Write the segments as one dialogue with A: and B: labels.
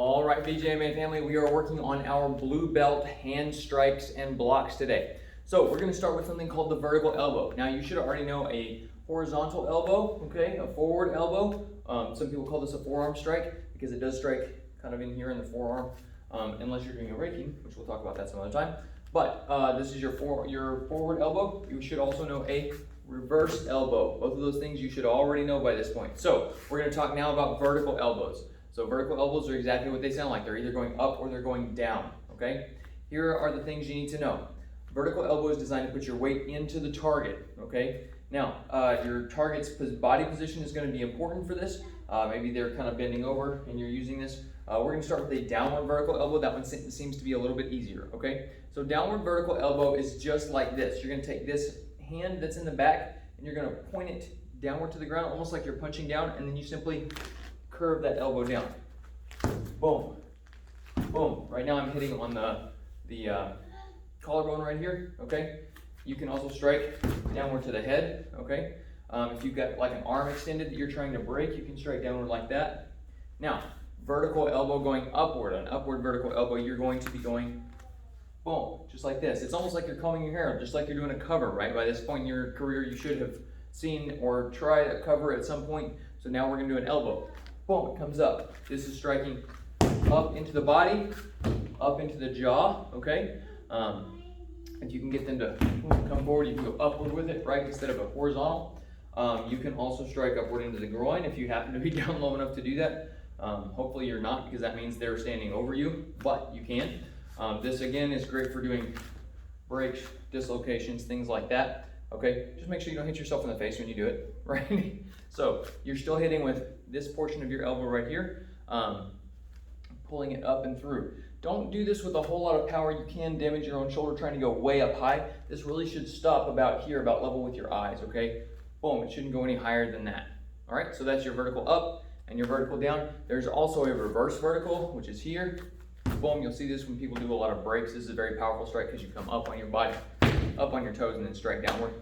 A: All right, BJMA family, we are working on our blue belt hand strikes and blocks today. So we're going to start with something called the vertical elbow. Now you should already know a horizontal elbow, okay, a forward elbow. Some people call this a forearm strike because it does strike kind of in here in the forearm, unless you're doing a raking, which we'll talk about that some other time. But this is your forward elbow. You should also know a reverse elbow. Both of those things you should already know by this point. So we're going to talk now about vertical elbows. So vertical elbows are exactly what they sound like. They're either going up or they're going down, okay? Here are the things you need to know. Vertical elbow is designed to put your weight into the target, okay? Now, your target's body position is going to be important for this. Maybe they're kind of bending over and you're using this. We're going to start with a downward vertical elbow. That one seems to be a little bit easier, okay? So downward vertical elbow is just like this. You're going to take this hand that's in the back and you're going to point it downward to the ground, almost like you're punching down, and then you simply curve that elbow down. Boom, boom. Right now I'm hitting on the collarbone right here, okay? You can also strike downward to the head, okay? If you've got like an arm extended that you're trying to break, you can strike downward like that. Now, vertical elbow going upward, an upward vertical elbow, you're going to be going boom, just like this. It's almost like you're combing your hair, just like you're doing a cover, right? By this point in your career, you should have seen or tried a cover at some point. So now we're gonna do an elbow. Boom, it comes up. This is striking up into the body, up into the jaw, okay? If you can get them to come forward, you can go upward with it, right, instead of a horizontal. You can also strike upward into the groin if you happen to be down low enough to do that. Hopefully you're not, because that means they're standing over you, but you can. This again is great for doing breaks, dislocations, things like that. Okay, just make sure you don't hit yourself in the face when you do it, right? So you're still hitting with this portion of your elbow right here, pulling it up and through. Don't do this with a whole lot of power. You can damage your own shoulder trying to go way up high. This really should stop about here, about level with your eyes, okay? Boom, it shouldn't go any higher than that. All right, so that's your vertical up and your vertical down. There's also a reverse vertical, which is here. Boom, you'll see this when people do a lot of breaks. This is a very powerful strike because you come up on your body, up on your toes, and then strike downward.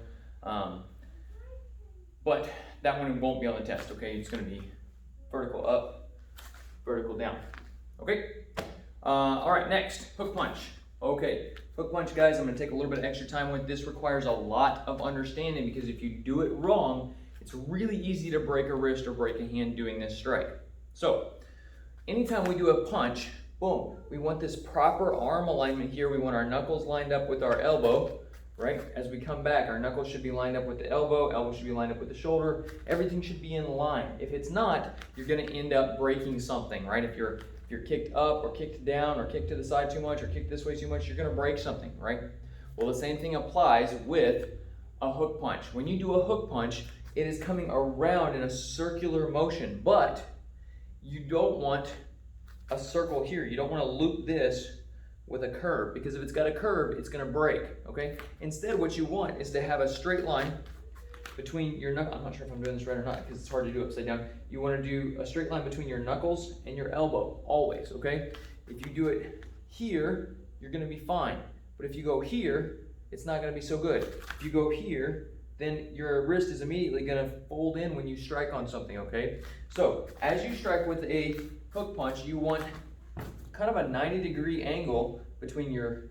A: But that one won't be on the test, okay? It's gonna be vertical up, vertical down, okay? All right, next, hook punch. Okay, hook punch, guys, I'm gonna take a little bit of extra time with this. Requires a lot of understanding because if you do it wrong, it's really easy to break a wrist or break a hand doing this strike. So, anytime we do a punch, boom, we want this proper arm alignment here. We want our knuckles lined up with our elbow, right? As we come back, our knuckles should be lined up with the elbow should be lined up with the shoulder. Everything should be in line. If it's not, you're gonna end up breaking something, right? If you're kicked up or kicked down or kicked to the side too much or kicked this way too much, you're gonna break something, right? Well, the same thing applies with a hook punch. When you do a hook punch, it is coming around in a circular motion, but you don't want a circle here. You don't want to loop this with a curve, because if it's got a curve, it's going to break, okay? Instead, what you want is to have a straight line between your knuckles. I'm not sure if I'm doing this right or not because it's hard to do upside down. You want to do a straight line between your knuckles and your elbow, always, okay? If you do it here, you're going to be fine. But if you go here, it's not going to be so good. If you go here, then your wrist is immediately going to fold in when you strike on something, okay? So, as you strike with a hook punch, you want kind of a 90-degree angle between your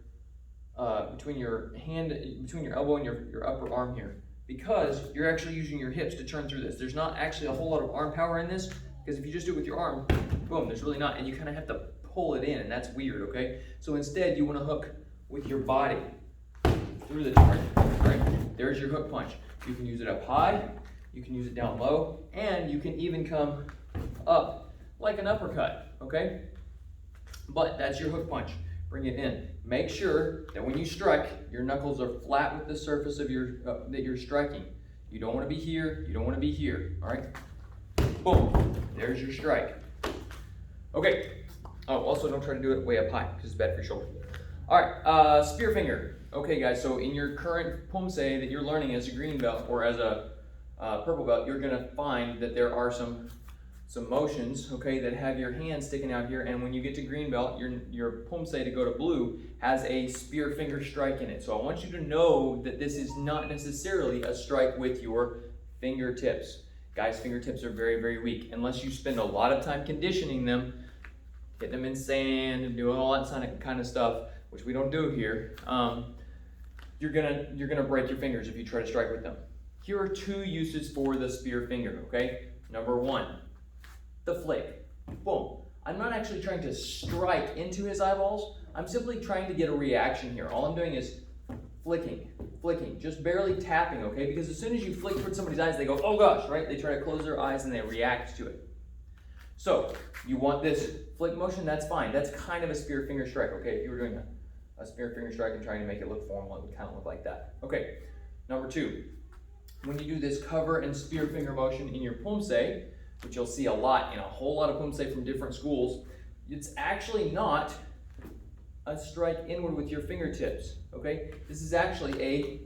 A: hand, between your elbow and your upper arm here, because you're actually using your hips to turn through this. There's not actually a whole lot of arm power in this, because if you just do it with your arm, boom, there's really not, and you kind of have to pull it in, and that's weird, okay? So instead, you want to hook with your body through the target, right? There's your hook punch. You can use it up high, you can use it down low, and you can even come up like an uppercut, okay? But that's your hook punch. Bring it in. Make sure that when you strike, your knuckles are flat with the surface of your that you're striking. You don't want to be here, you don't want to be here, all right? Boom, there's your strike. Okay, oh, also don't try to do it way up high because it's bad for your shoulder. All right, spear finger. Okay, guys, so in your current Pumse that you're learning as a green belt or as a purple belt, you're gonna find that there are some motions, okay, that have your hand sticking out here, and when you get to green belt, your Pumse to go to blue has a spear finger strike in it. So I want you to know that this is not necessarily a strike with your fingertips. Guys, fingertips are very, very weak. Unless you spend a lot of time conditioning them, hitting them in sand and doing all that kind of stuff, which we don't do here, you're gonna break your fingers if you try to strike with them. Here are two uses for the spear finger, okay? Number one, the flick. Boom. I'm not actually trying to strike into his eyeballs. I'm simply trying to get a reaction here. All I'm doing is flicking, just barely tapping, okay? Because as soon as you flick towards somebody's eyes, they go, oh gosh, right? They try to close their eyes and they react to it. So you want this flick motion, that's fine. That's kind of a spear finger strike, okay? If you were doing a spear finger strike and trying to make it look formal, it would kind of look like that. Okay, number two, when you do this cover and spear finger motion in your poomsae, which you'll see a lot in a whole lot of poomsae from different schools, it's actually not a strike inward with your fingertips, okay? This is actually a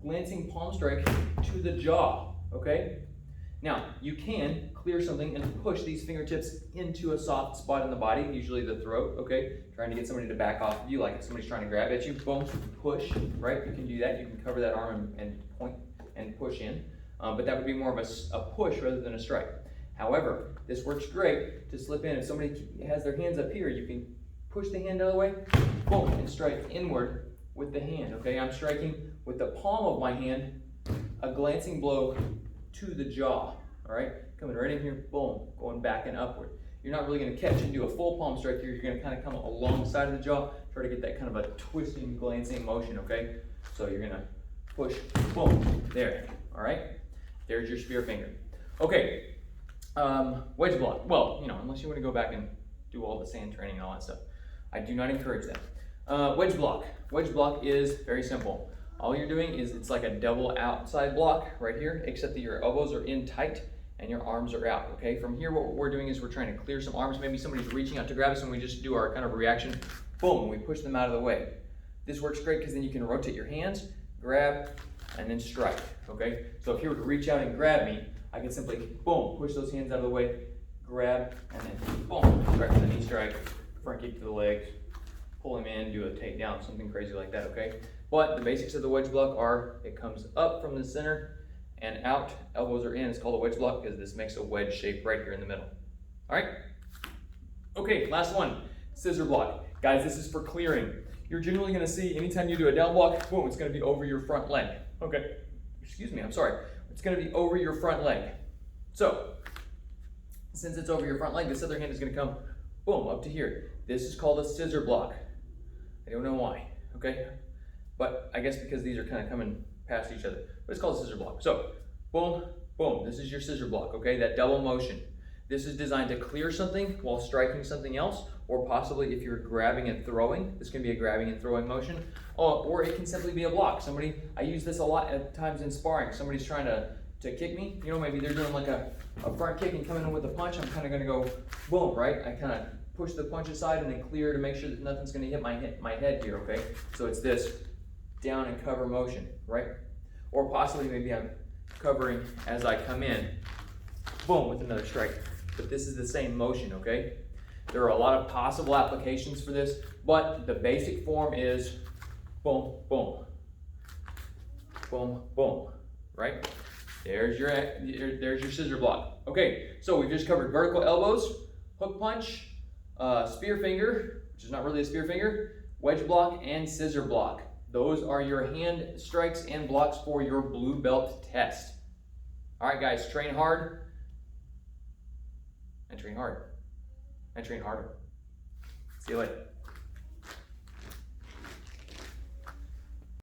A: glancing palm strike to the jaw, okay? Now, you can clear something and push these fingertips into a soft spot in the body, usually the throat, okay? Trying to get somebody to back off of you, like if somebody's trying to grab at you, boom, push, right? You can do that. You can cover that arm and point and push in, but that would be more of a push rather than a strike. However, this works great to slip in. If somebody has their hands up here, you can push the hand out of the way, boom, and strike inward with the hand, okay? I'm striking with the palm of my hand, a glancing blow to the jaw, all right? Coming right in here, boom, going back and upward. You're not really gonna catch and do a full palm strike here. You're gonna kind of come alongside of the jaw, try to get that kind of a twisting, glancing motion, okay? So you're gonna push, boom, there, all right? There's your spear finger. Okay, wedge block. Well, you know, unless you want to go back and do all the sand training and all that stuff, I do not encourage that. Wedge block. Wedge block is very simple. All you're doing is it's like a double outside block right here, except that your elbows are in tight and your arms are out, okay? From here, what we're doing is we're trying to clear some arms. Maybe somebody's reaching out to grab us and we just do our kind of reaction, boom, and we push them out of the way. This works great because then you can rotate your hands, grab, and then strike, okay? So if you were to reach out and grab me, I can simply, boom, push those hands out of the way, grab, and then boom, strike with the knee strike, front kick to the legs, pull him in, do a takedown, something crazy like that, okay? But the basics of the wedge block are, it comes up from the center and out, elbows are in. It's called a wedge block because this makes a wedge shape right here in the middle. All right? Okay, last one, scissor block. Guys, this is for clearing. You're generally gonna see anytime you do a down block, boom, it's gonna be over your front leg. Okay, excuse me, I'm sorry. It's gonna be over your front leg. So, since it's over your front leg, this other hand is gonna come, boom, up to here. This is called a scissor block. I don't know why, okay? But I guess because these are kind of coming past each other. But it's called a scissor block. So, boom, boom, this is your scissor block, okay? That double motion. This is designed to clear something while striking something else, or possibly if you're grabbing and throwing, this can be a grabbing and throwing motion, or it can simply be a block. I use this a lot at times in sparring. Somebody's trying to kick me, you know, maybe they're doing like a front kick and coming in with a punch. I'm kind of gonna go, boom, right? I kind of push the punch aside and then clear to make sure that nothing's gonna hit my head here, okay? So it's this down and cover motion, right? Or possibly maybe I'm covering as I come in, boom, with another strike. But this is the same motion, okay? There are a lot of possible applications for this, but the basic form is boom, boom, boom, boom, right? There's your scissor block. Okay, so we've just covered vertical elbows, hook punch, spear finger, which is not really a spear finger, wedge block, and scissor block. Those are your hand strikes and blocks for your blue belt test. All right, guys, train hard and train hard and train harder. See you later.